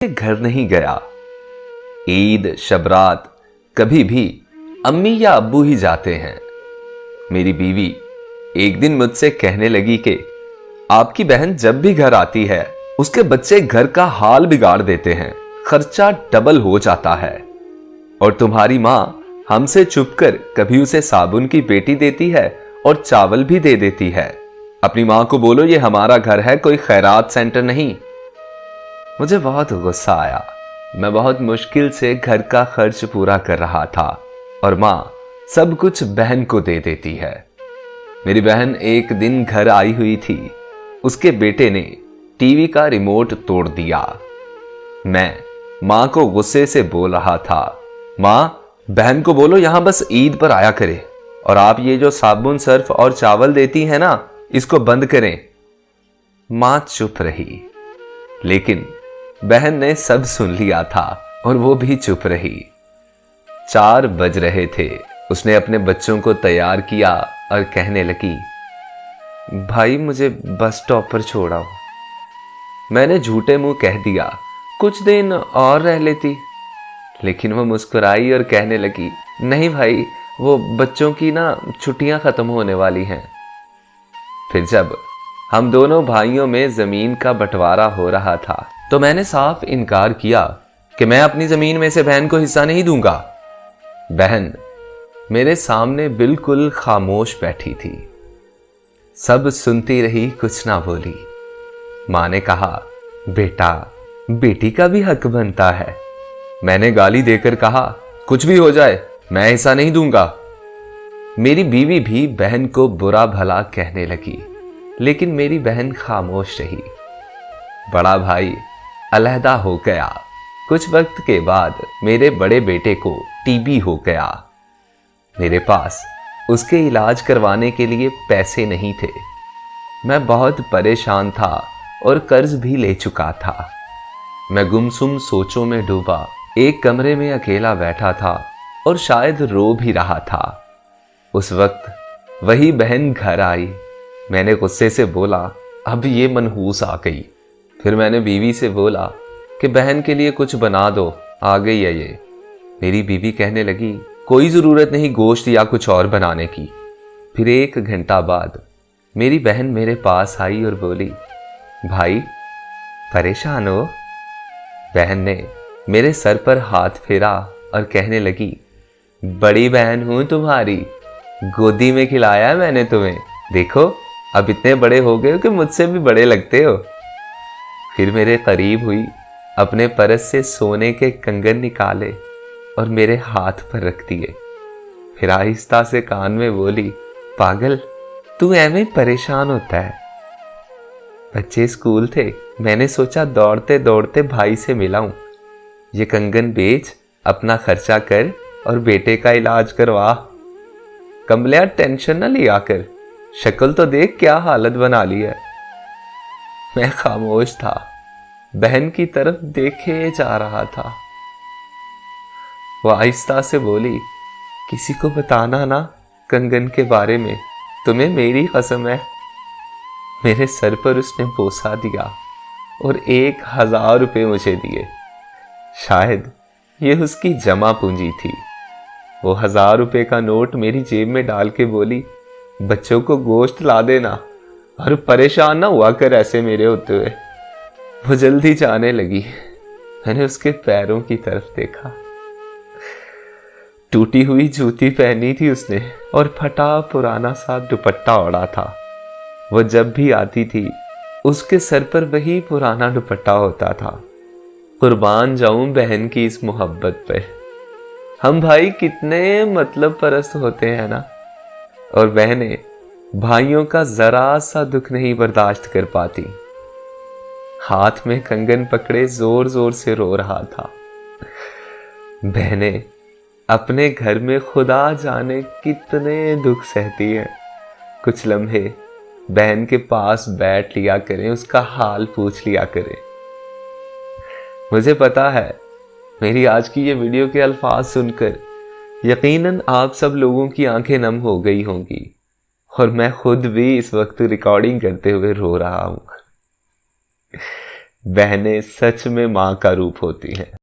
घर नहीं गया। ईद शबरात कभी भी अम्मी या अब्बू ही जाते हैं। मेरी बीवी एक दिन मुझसे कहने लगी कि आपकी बहन जब भी घर आती है उसके बच्चे घर का हाल बिगाड़ देते हैं, खर्चा डबल हो जाता है। और तुम्हारी माँ हमसे छुपकर कभी उसे साबुन की पेटी देती है और चावल भी दे देती है। अपनी माँ को बोलो ये हमारा घर है, कोई खैरात सेंटर नहीं। मुझे बहुत गुस्सा आया। मैं बहुत मुश्किल से घर का खर्च पूरा कर रहा था और माँ सब कुछ बहन को दे देती है। मेरी बहन एक दिन घर आई हुई थी। उसके बेटे ने टीवी का रिमोट तोड़ दिया। मैं माँ को गुस्से से बोल रहा था, माँ बहन को बोलो यहां बस ईद पर आया करे और आप ये जो साबुन सर्फ और चावल देती है ना, इसको बंद करें। माँ चुप रही, लेकिन बहन ने सब सुन लिया था और वो भी चुप रही। 4 बज रहे थे। उसने अपने बच्चों को तैयार किया और कहने लगी, भाई मुझे बस स्टॉप पर छोड़ाओ। मैंने झूठे मुंह कह दिया, कुछ दिन और रह लेती। लेकिन वो मुस्कुराई और कहने लगी, नहीं भाई, वो बच्चों की ना छुट्टियां खत्म होने वाली हैं। फिर जब हम दोनों भाइयों में जमीन का बंटवारा हो रहा था तो मैंने साफ इनकार किया कि मैं अपनी जमीन में से बहन को हिस्सा नहीं दूंगा। बहन मेरे सामने बिल्कुल खामोश बैठी थी। सब सुनती रही, कुछ ना बोली। मां ने कहा, बेटा बेटी का भी हक बनता है। मैंने गाली देकर कहा, कुछ भी हो जाए मैं हिस्सा नहीं दूंगा। मेरी बीवी भी बहन को बुरा भला कहने लगी, लेकिन मेरी बहन खामोश रही। बड़ा भाई अलहदा हो गया। कुछ वक्त के बाद मेरे बड़े बेटे को टीबी हो गया। मेरे पास उसके इलाज करवाने के लिए पैसे नहीं थे। मैं बहुत परेशान था और कर्ज भी ले चुका था। मैं गुमसुम सोचों में डूबा एक कमरे में अकेला बैठा था और शायद रो भी रहा था। उस वक्त वही बहन घर आई। मैंने गुस्से से बोला, अब ये मनहूस आ गई। फिर मैंने बीवी से बोला कि बहन के लिए कुछ बना दो, आ गई है ये। मेरी बीवी कहने लगी, कोई ज़रूरत नहीं गोश्त या कुछ और बनाने की। फिर 1 घंटा बाद मेरी बहन मेरे पास आई और बोली, भाई परेशान हो? बहन ने मेरे सर पर हाथ फेरा और कहने लगी, बड़ी बहन हूं तुम्हारी, गोदी में खिलाया मैंने तुम्हें, देखो अब इतने बड़े हो गए हो कि मुझसे भी बड़े लगते हो। फिर मेरे करीब हुई, अपने परस से सोने के कंगन निकाले और मेरे हाथ पर रख दिए। फिर आहिस्ता से कान में बोली, पागल तू ऐਵੇਂ परेशान होता है। बच्चे स्कूल थे, मैंने सोचा दौड़ते दौड़ते भाई से मिलाऊं। ये कंगन बेच, अपना खर्चा कर और बेटे का इलाज करवा। कमलिया टेंशन न लिया कर, शक्ल तो देख क्या हालत बना ली है। मैं खामोश था, बहन की तरफ देखे जा रहा था। वो आहिस्ता से बोली, किसी को बताना ना कंगन के बारे में, तुम्हें मेरी कसम है। मेरे सर पर उसने बोसा दिया और 1000 रुपये मुझे दिए। शायद ये उसकी जमा पूंजी थी। वो 1000 रुपये का नोट मेरी जेब में डाल के बोली, बच्चों को गोश्त ला देना और परेशान ना हुआ कर ऐसे मेरे होते हुए। वो जल्दी जाने लगी। मैंने उसके पैरों की तरफ देखा। टूटी हुई जूती पहनी थी उसने और फटा पुराना सा दुपट्टा ओढ़ा था। वो जब भी आती थी उसके सर पर वही पुराना दुपट्टा होता था। कुर्बान जाऊं बहन की इस मोहब्बत पर। हम भाई कितने मतलब परस्त होते हैं ना। और बहनें भाइयों का जरा सा दुख नहीं बर्दाश्त कर पाती। हाथ में कंगन पकड़े जोर जोर से रो रहा था। बहनें अपने घर में खुदा जाने कितने दुख सहती हैं। कुछ लम्हे बहन के पास बैठ लिया करें, उसका हाल पूछ लिया करें। मुझे पता है मेरी आज की ये वीडियो के अल्फाज सुनकर यकीनन आप सब लोगों की आंखें नम हो गई होंगी और मैं खुद भी इस वक्त रिकॉर्डिंग करते हुए रो रहा हूं। बहनें सच में मां का रूप होती हैं।